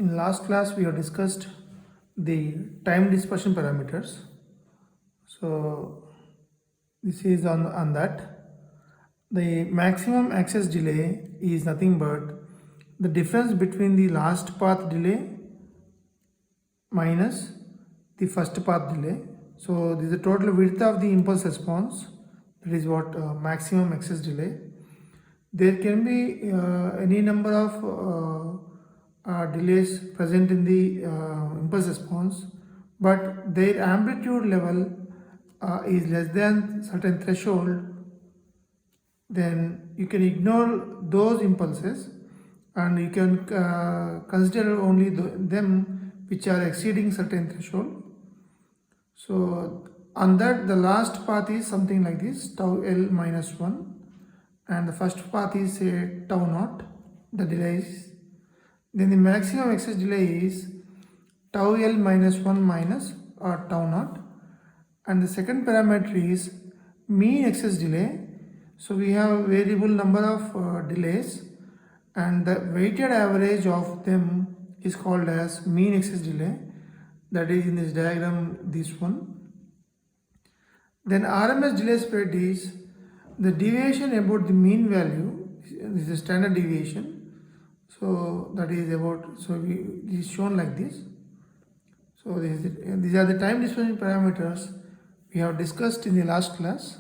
In last class we have discussed the time dispersion parameters. So this is on that. The maximum access delay is nothing but the difference between the last path delay minus the first path delay. So this is the total width of the impulse response. That is what maximum access delay. There can be any number of delays present in the impulse response, but their amplitude level is less than certain threshold. Then you can ignore those impulses and you can consider only them which are exceeding certain threshold. So on that, the last path is something like this, tau L minus 1, and the first path is say tau naught, the delay is. Then the maximum access delay is tau L minus 1 minus or tau naught, and the second parameter is mean access delay. So we have variable number of delays, and the weighted average of them is called as mean access delay. That is in this diagram, this one. Then RMS delay spread is the deviation about the mean value. This is the standard deviation. So that is about, so it is shown like this. So these are the time dispersion parameters we have discussed in the last class.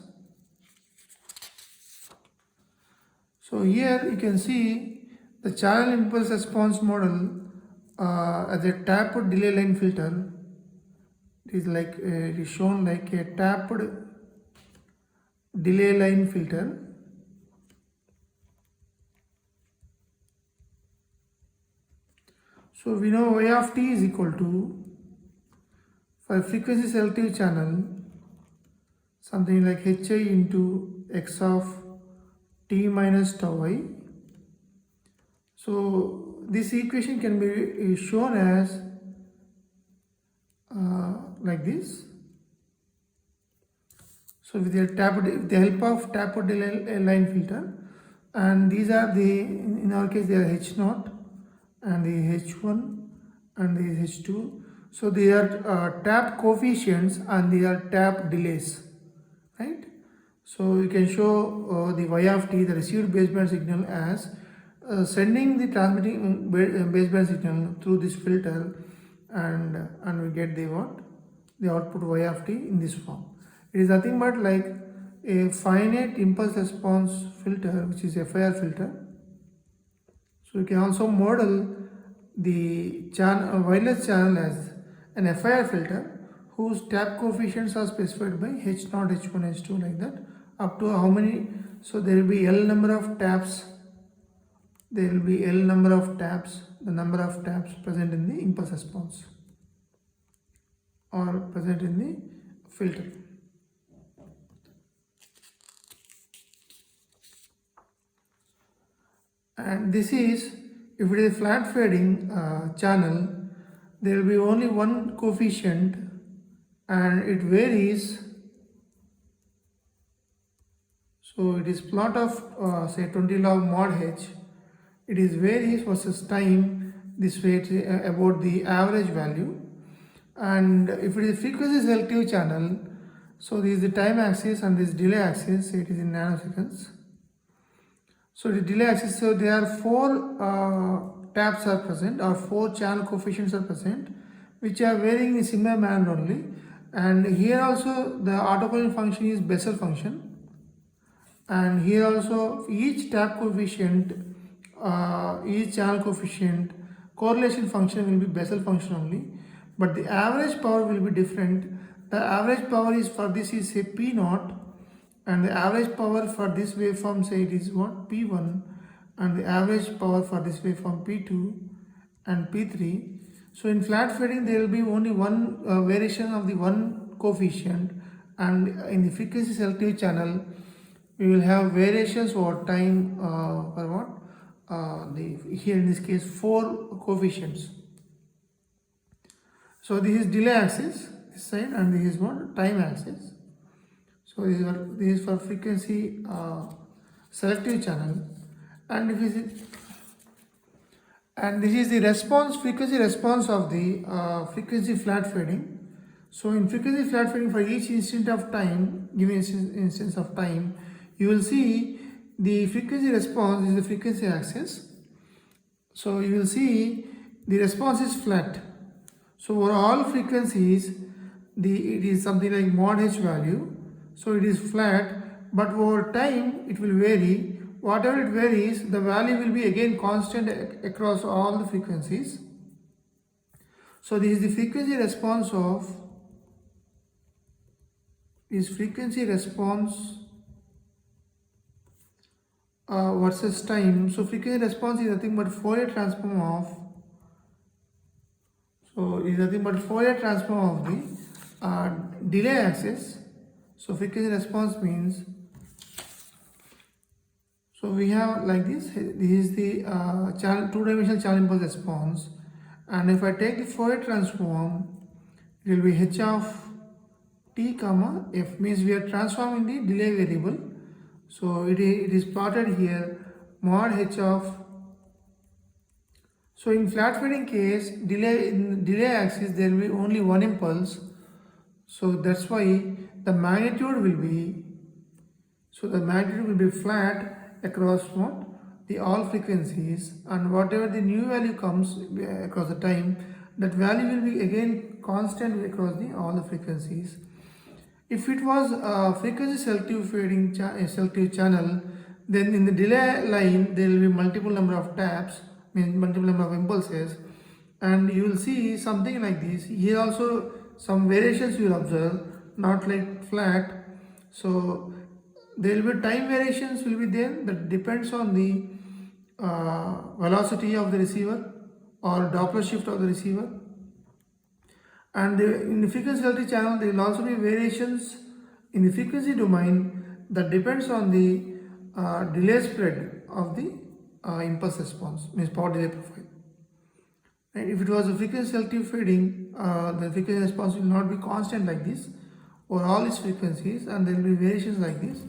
So here you can see the channel impulse response model as a tapped delay line filter. It is like it is shown like a tapped delay line filter. So we know y of t is equal to, for frequency selective channel, something like hi into x of t minus tau I. So this equation can be shown as like this. So with the help of tapped delay line filter, and these are the, in our case they are h0 and the h1 and the h2. So they are tap coefficients and they are tap delays, right? So you can show the y of t, the received baseband signal, as sending the transmitting baseband signal through this filter, and we get the what? The output y of t in this form. It is nothing but like a finite impulse response filter, which is a FIR filter. So you can also model the wireless channel as an FIR filter whose tap coefficients are specified by H0, H1, H2 like that, up to how many. So there will be L number of taps. There will be L number of taps, the number of taps present in the impulse response or present in the filter. And this is, if it is a flat fading channel, there will be only one coefficient and it varies. So it is plot of say 20 log mod h. It is varies versus time this way about the average value. And if it is a frequency selective channel, so this is the time axis and this delay axis, it is in nanoseconds. So the delay axis, so there are 4 taps are present or 4 channel coefficients are present, which are varying in similar manner only. And here also the autocorrelation function is Bessel function. And here also each tap coefficient, each channel coefficient correlation function will be Bessel function only, but the average power will be different. The average power is for this is say P naught, and the average power for this waveform say it is what, P1, and the average power for this waveform P2 and P3. So in flat fading there will be only one variation of the one coefficient, and in the frequency selective channel we will have variations over time for what, here in this case 4 coefficients. So this is delay axis this side, and this is what, time axis. So this is for frequency selective channel. And if you see, and this is the response, frequency response of the frequency flat fading. So in frequency flat fading, for each instant of time, given instance of time, you will see the frequency response is the frequency axis. So you will see the response is flat. So for all frequencies, it is something like mod h value. So it is flat, but over time it will vary. Whatever it varies, the value will be again constant across all the frequencies. So this is the frequency response of versus time. So frequency response is nothing but Fourier transform of the delay axis. So frequency response means, so we have like this. This is the two-dimensional channel impulse response, and if I take the Fourier transform, it will be h of t comma f, means we are transforming the delay variable. So it is plotted here, mod h of. So in flat fading case, in delay axis there will be only one impulse. So that's why the magnitude will be flat across the all frequencies, and whatever the new value comes across the time, that value will be again constant across all the frequencies. If it was a frequency selective fading selective channel, then in the delay line there will be multiple number of taps, means multiple number of impulses, and you will see something like this. Here also some variations you will observe, not like flat. So there will be time variations will be there, that depends on the velocity of the receiver or Doppler shift of the receiver. And in the frequency selective channel, there will also be variations in the frequency domain that depends on the delay spread of the impulse response, means power delay profile. And if it was a frequency selective fading, the frequency response will not be constant like this over all its frequencies, and there will be variations like this.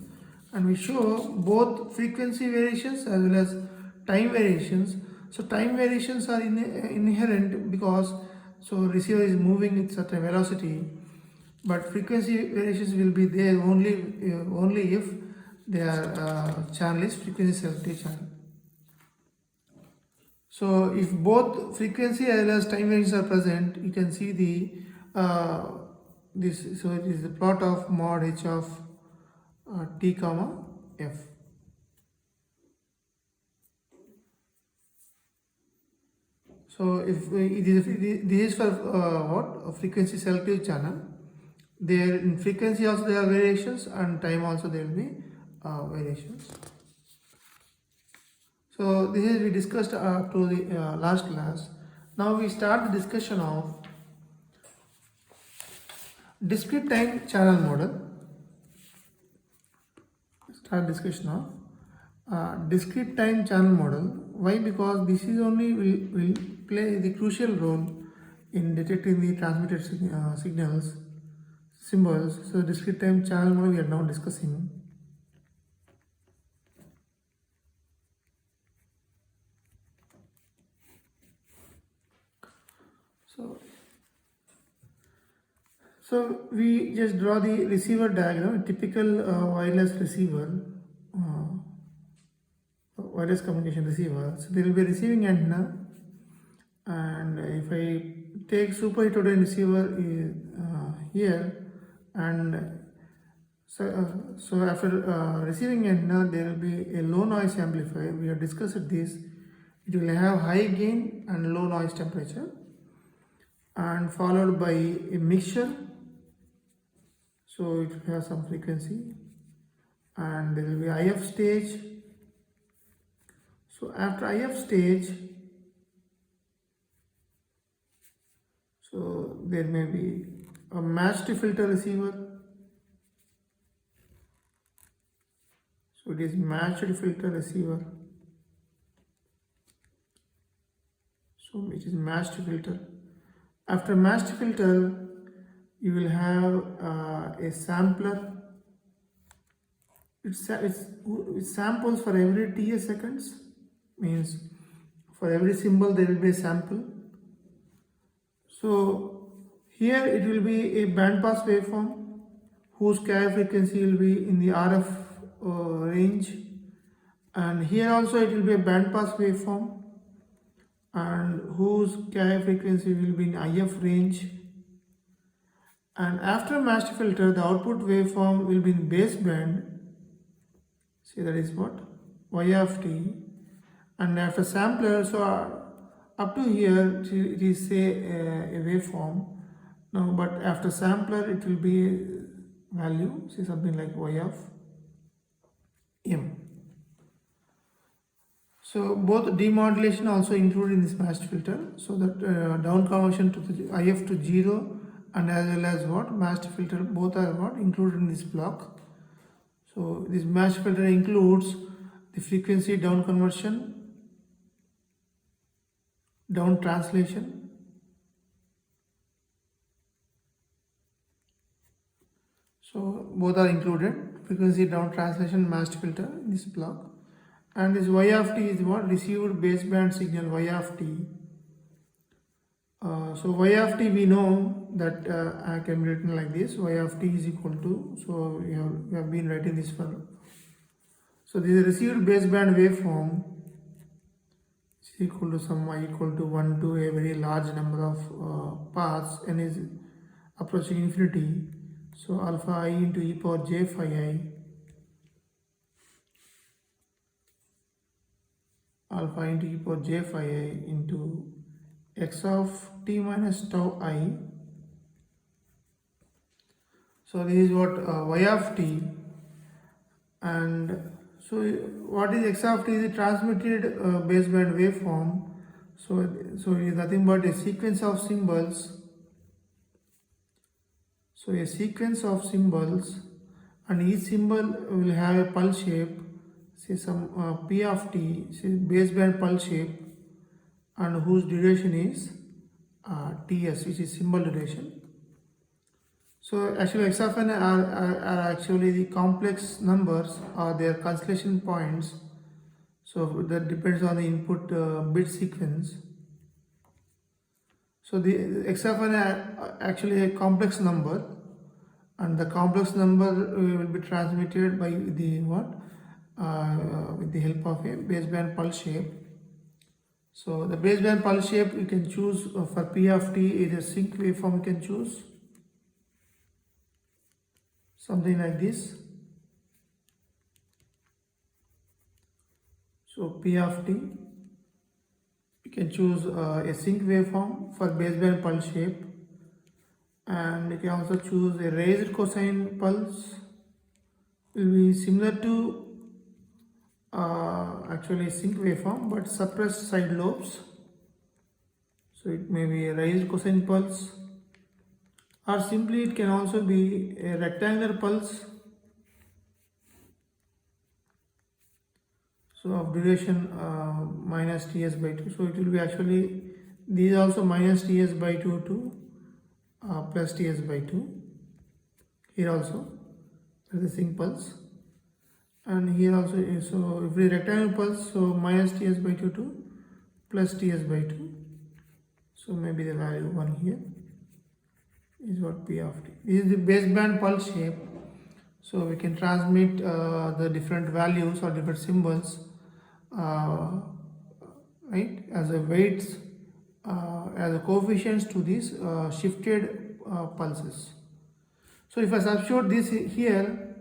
And we show both frequency variations as well as time variations. So time variations are inherent because receiver is moving at certain velocity, but frequency variations will be there only if their channel is frequency selective channel. So if both frequency as well as time variations are present, you can see this. So it is the plot of mod h of t comma f. So if this is for a frequency selective channel, there in frequency also there are variations, and time also there will be variations. So this is we discussed up to the last class. Now we start the discussion of discrete time channel model. Start discussion of discrete time channel model. Why? Because this is only will play the crucial role in detecting the transmitted signals, symbols. So discrete time channel model we are now discussing. So we just draw the receiver diagram, typical wireless receiver, wireless communication receiver. So there will be a receiving antenna, and if I take super heterodyne receiver here, and so after receiving antenna there will be a low noise amplifier. We have discussed this. It will have high gain and low noise temperature, and followed by a mixture. So it will have some frequency, and there will be IF stage. So after IF stage, so there may be a matched filter receiver. So it is matched filter receiver. So which is matched filter. After matched filter, you will have a sampler. It samples for every TS seconds, means For every symbol there will be a sample. So here it will be a band pass waveform whose carrier frequency will be in the RF range, and here also it will be a band pass waveform and whose carrier frequency will be in IF range. And after matched filter, the output waveform will be in baseband. See, that is what y of t. And after sampler, so up to here it is say a waveform. Now, but after sampler it will be a value, say something like y of m. So both demodulation also included in this matched filter. So that down conversion to the IF to 0 and as well as what matched filter, both are what included in this block. So this matched filter includes the frequency down conversion, down translation, so both are included, frequency down translation, matched filter in this block. And this y of t is what received baseband signal y of t. So y of t we know that can be written like this, y of t is equal to, so we have been writing this for. So this is received baseband waveform is equal to some y equal to 1 to a very large number of paths, n is approaching infinity. So alpha I into e power j phi I, alpha into e power j phi I into x of t minus tau I. So this is what y of t, and so what is x of t is a transmitted baseband waveform. So it is nothing but a sequence of symbols. So a sequence of symbols, and each symbol will have a pulse shape, say some p of t, say baseband pulse shape, and whose duration is ts, which is symbol duration. So actually x of n are actually the complex numbers or their constellation points. So that depends on the input bit sequence. So the x of n are actually a complex number, and the complex number will be transmitted by the what? With the help of a baseband pulse shape. So the baseband pulse shape you can choose for p of t, either sync waveform you can choose, something like this. So p of t, you can choose a sync waveform for baseband pulse shape, and you can also choose a raised cosine pulse, will be similar to actually sync waveform but suppressed side lobes. So it may be a raised cosine pulse, or simply it can also be a rectangular pulse, so of duration minus ts by 2. So it will be actually, these also minus ts by 2 to plus ts by 2. Here also there is a sync pulse, and here also so if we rectangular pulse, so minus ts by 2 to plus ts by 2. So maybe the value 1 here is what p of t. This is the baseband pulse shape. So we can transmit the different values or different symbols right as a weights as a coefficients to these shifted pulses. So if I substitute this here,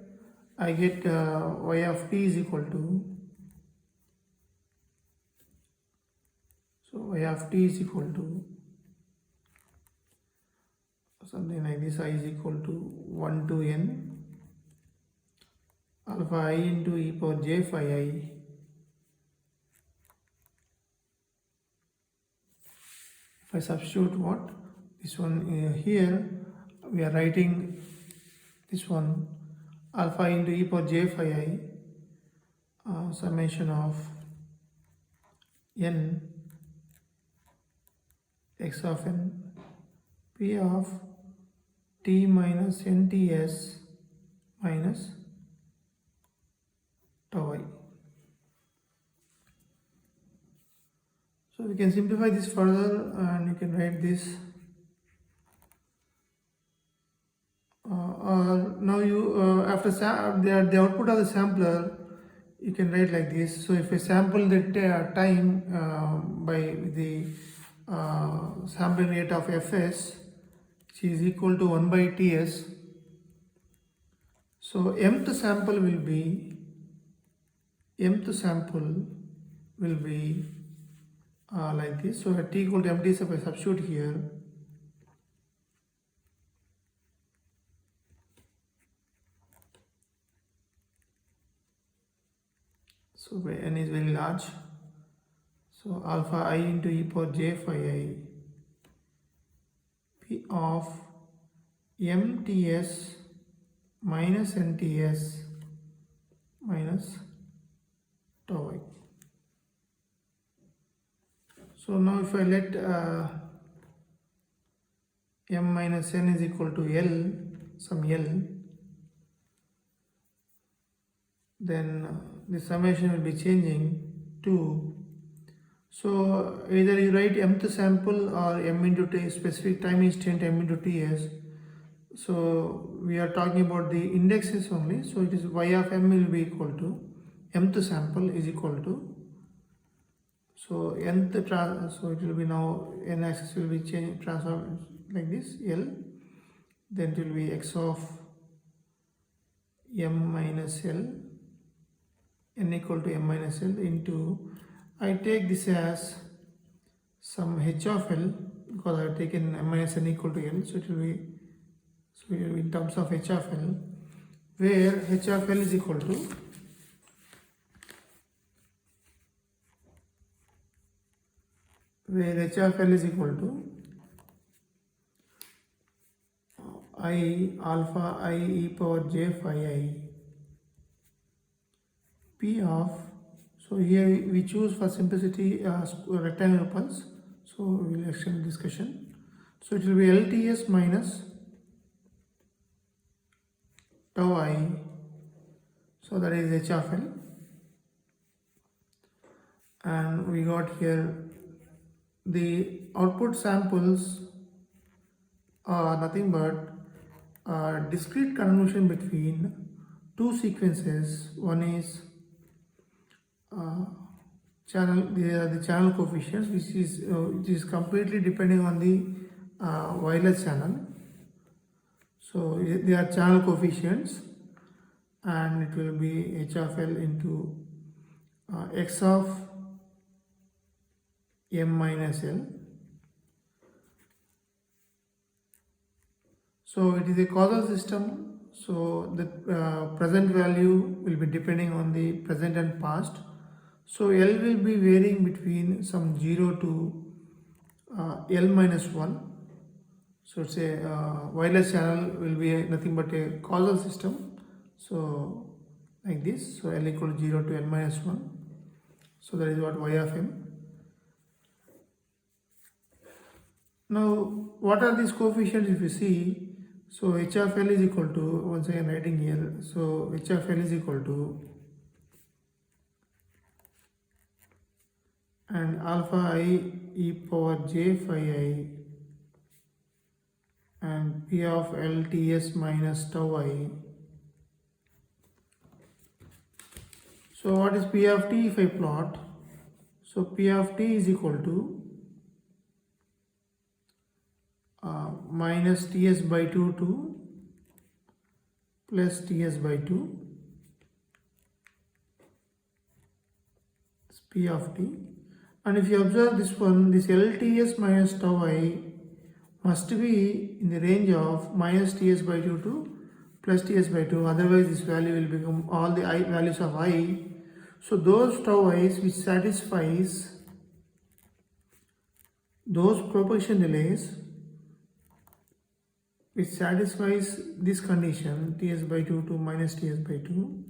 I get y of t is equal to, so y of t is equal to something like this, I is equal to 1 to n alpha I into e power j phi I if I substitute what this one here, we are writing this one alpha into e power j phi I summation of n x of n p of t minus nts minus tau I. So we can simplify this further and you can write this. Now you after the output of the sampler, you can write like this. So if I sample the time by the sampling rate of fs, which is equal to 1 by ts, so mth sample will be like this. So at t equal to mt, if I substitute here, so where n is very large, so alpha I into e power j phi I p of mts minus nts minus tau I. So now if I let m minus n is equal to L, some L, then the summation will be changing to, so either you write mth sample or m into t, specific time instant m into ts. So we are talking about the indexes only, so it is y of m will be equal to mth sample is equal to, so nth so it will be now n axis will be changed, transformed like this, L, then it will be x of m minus L, n equal to m minus L into, I take this as some h of L because I have taken m minus n equal to L, so it will be, so it will be in terms of h of L, where h of L is equal to I alpha I e power j phi I p of, so here we choose for simplicity rectangular pulse, so we will extend the discussion. So it will be LTS minus tau I, so that is h of L, and we got here the output samples are nothing but discrete convolution between two sequences. One is channel, the channel coefficients, which is completely depending on the wireless channel. So they are channel coefficients, and it will be h of L into x of m minus L. So it is a causal system, so the present value will be depending on the present and past. So L will be varying between some 0 to L minus 1. So it's a wireless channel will be nothing but a causal system. So like this, so L equal to 0 to L minus 1. So that is what y of m. Now what are these coefficients if you see? So h of L is equal to, once again writing here, so h of L is equal to, and alpha I e power j phi I and p of LTS minus tau I. So what is p of t if I plot? So p of t is equal to minus ts by 2 to plus ts by 2 is p of t. And if you observe this one, this LTS minus tau I must be in the range of minus ts by 2 to plus ts by 2, otherwise this value will become all the I values of I. So those tau i's which satisfies those propagation delays which satisfies this condition ts by 2 to minus ts by 2,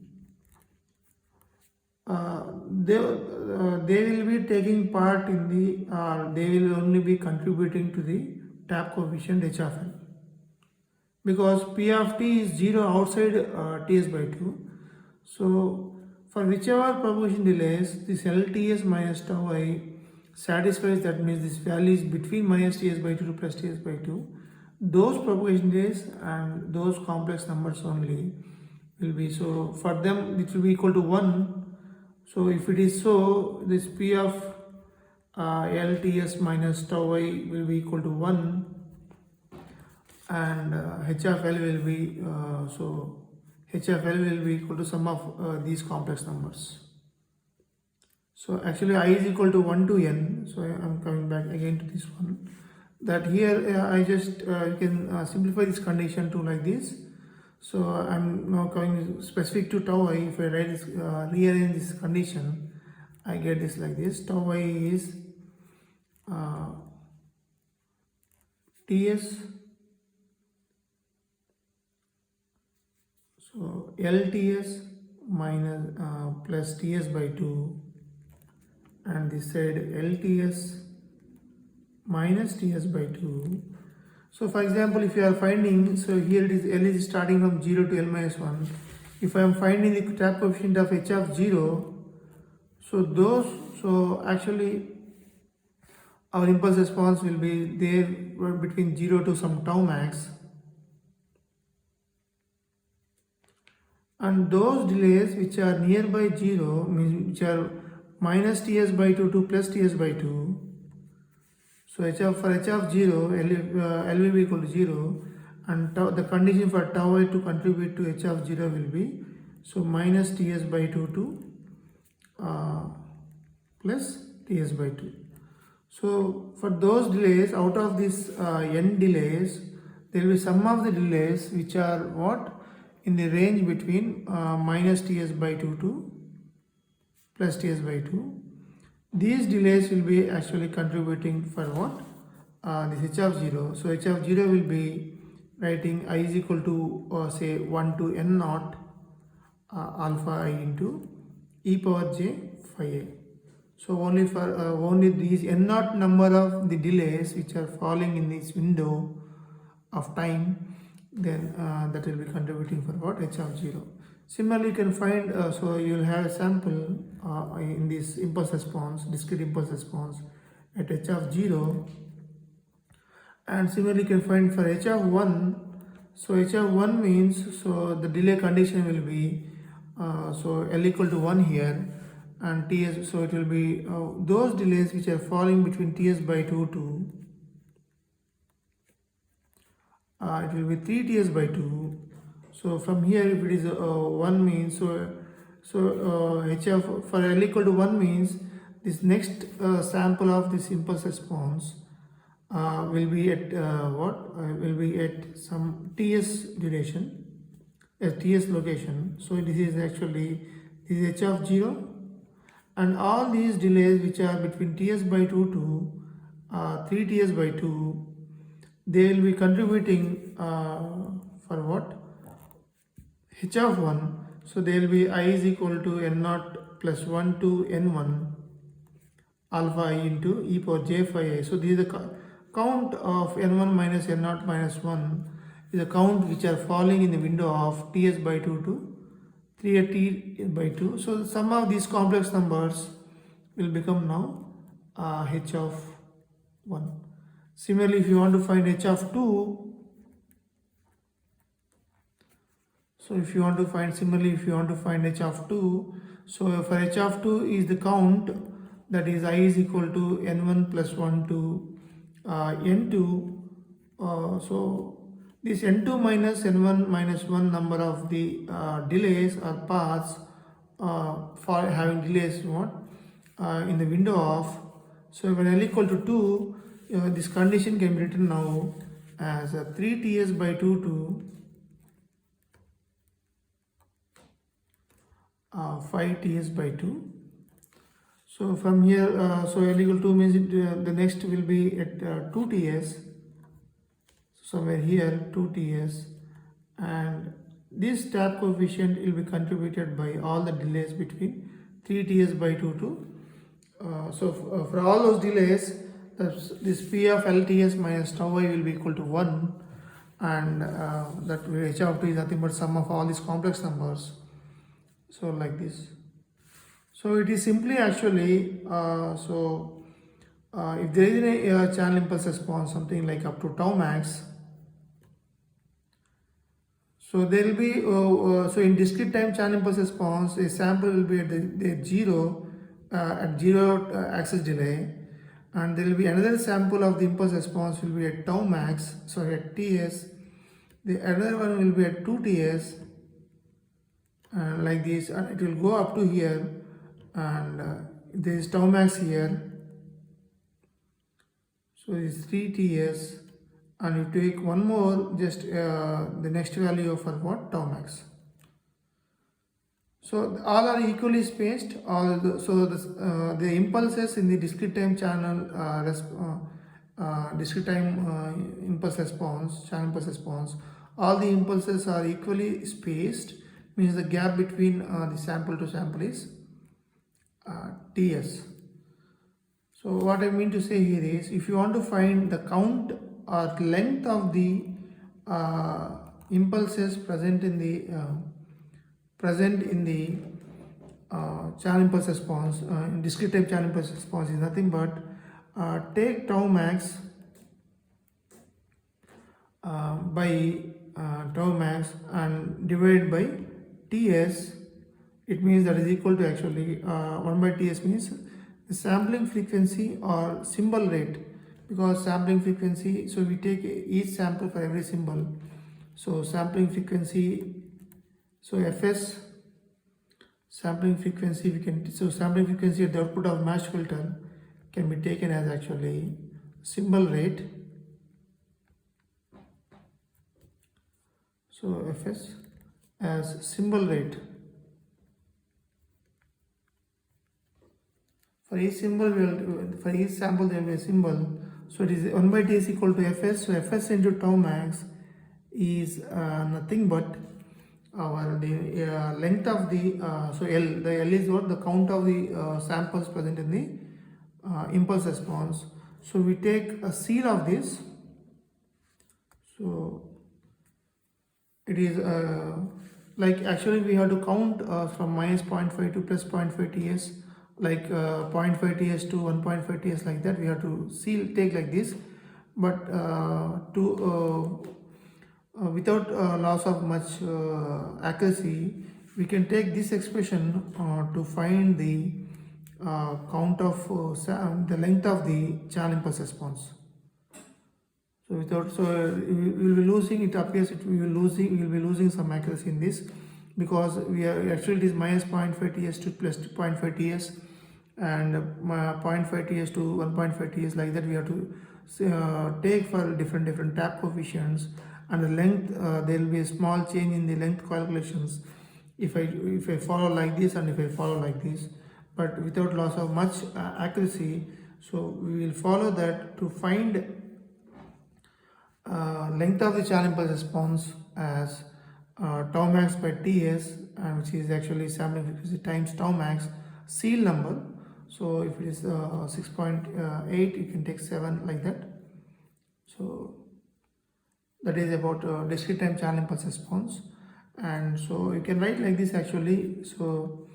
they will be taking part in the, they will only be contributing to the tap coefficient h of L, because p of t is 0 outside ts by 2. So for whichever propagation delays, this LTS minus tau I satisfies, that means this value is between minus ts by 2 to plus ts by 2, those propagation delays and those complex numbers only will be, so for them it will be equal to 1. So if it is so, this p of LTS minus tau I will be equal to 1, and h of L will be h of L will be equal to sum of these complex numbers. So actually I is equal to 1 to n, so I am coming back again to this one, that here I just you can simplify this condition to like this. So I'm now coming specific to tau I. If I write this, rearrange this condition, I get this like this. Tau I is Ts, so LTS minus plus Ts by 2, and this side LTS minus Ts by 2. So for example, if you are finding, so here it is L is starting from 0 to L minus 1. If I am finding the tap coefficient of h of 0, so actually our impulse response will be there between 0 to some tau max. And those delays which are nearby 0, means which are minus Ts by 2 to plus Ts by 2. So for h of 0, L will be equal to 0, and the condition for tau I to contribute to h of 0 will be, so minus Ts by 2 to plus Ts by 2. So for those delays, out of this n delays, there will be some of the delays which are what? In the range between minus Ts by 2 to plus Ts by 2. These delays will be actually contributing for what? This h of 0. So h of 0 will be writing I is equal to say 1 to n naught alpha I into e power j phi a. So only for only these n naught number of the delays which are falling in this window of time, then that will be contributing for what? H of 0. Similarly, you can find, so you will have a sample in this impulse response, discrete impulse response at h of 0, and similarly you can find for h of 1. So h of 1 means, so the delay condition will be, so L equal to 1 here, and Ts, so it will be those delays which are falling between Ts by 2 to, it will be 3 Ts by 2. So from here, if it is 1 means, h of, for L equal to 1 means this next sample of this impulse response will be at what? Will be at some Ts duration, Ts location. So this is actually, this is h of 0, and all these delays which are between Ts by 2 to 3 Ts by 2, they will be contributing for what? H of 1. So there will be I is equal to n naught plus 1 to n1 alpha I into e power j phi a. So this is the count of n1 minus n0 minus 1 is a count which are falling in the window of Ts by 2 to 3 T by 2. So the sum of these complex numbers will become now h of 1. Similarly, if you want to find h of 2, so if you want to find, similarly if you want to find h of 2, so for h of 2 is the count, that is I is equal to n1 plus 1 to n2. So this n2 minus n1 minus 1 number of the delays or paths for having delays what in the window of, so when L equal to 2, this condition can be written now as 3 Ts by 2 to 5 Ts by 2. So from here, so L equal to 2 means the next will be at 2 Ts. Somewhere here 2 Ts, and this tap coefficient will be contributed by all the delays between 3 Ts by 2 to, for all those delays, this P of LTS minus tau I will be equal to 1, and that h of 2 is nothing but sum of all these complex numbers. So like this. So it is simply actually, so if there is a channel impulse response something like up to tau max, so there will be so in discrete time channel impulse response a sample will be at the zero at zero axis delay, and there will be another sample of the impulse response will be at tau max, sorry, at ts. The other one will be at 2ts, like this, and it will go up to here, and there is tau max here, so it is 3ts, and you take one more, just the next value for what, tau max. So all are equally spaced. The impulses in the discrete time channel discrete time impulse response, channel impulse response, all the impulses are equally spaced, means the gap between the sample to sample is ts. So what I mean to say here is, if you want to find the count or length of the impulses present in the channel impulse response, in discrete time channel impulse response, is nothing but take tau max by tau max and divide by ts. It means that is equal to actually 1 by ts means the sampling frequency or symbol rate, because sampling frequency, so we take each sample for every symbol, so sampling frequency, so fs sampling frequency we can, so sampling frequency at the output of matched filter can be taken as actually symbol rate, so fs as symbol rate. For each symbol, for each sample there will be a symbol, so it is 1 by t is equal to fs, so fs into tau max is nothing but the length of the so L, the L is what, the count of the samples present in the impulse response. So we take a seal of this, so it is like actually we have to count from minus 0.5 to plus 0.5 ts, like 0.5 ts to 1.5 ts, like that we have to seal, take like this, but without loss of much accuracy, we can take this expression to find the count of the length of the channel impulse response. So without, so we will be losing, it appears we will be losing some accuracy in this, because we are actually it is minus 0.5 ts to plus 0.5 ts, and 0.5 ts to 1.5 ts, like that we have to take for different tap coefficients, and the length there will be a small change in the length calculations if I follow like this and if I follow like this, but without loss of much accuracy. So we will follow that to find length of the channel impulse response as tau max by ts, which is actually sampling frequency times tau max seal number. So if it is 6.8, you can take 7, like that. So that is about discrete time channel impulse response. And so you can write like this actually. So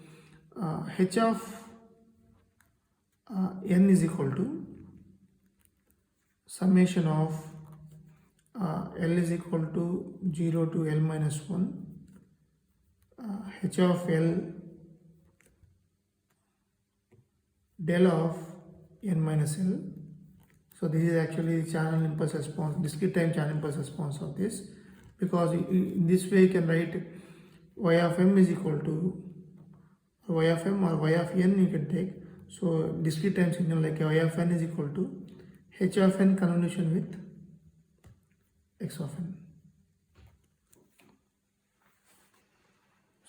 h of n is equal to summation of L is equal to 0 to L minus 1, h of L del of n minus L. So this is actually channel impulse response, discrete time channel impulse response of this, because in this way you can write y of m is equal to y of m or y of n you can take. So discrete time signal like y of n is equal to h of n convolution with x of n.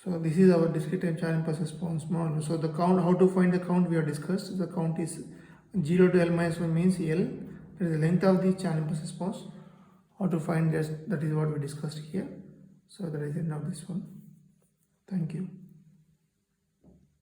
So this is our discrete time channel impulse response model. So the count, how to find the count we have discussed. The count is 0 to L minus 1 means L, that is the length of the channel impulse response. How to find this, that is what we discussed here. So that is the end of this one. Thank you.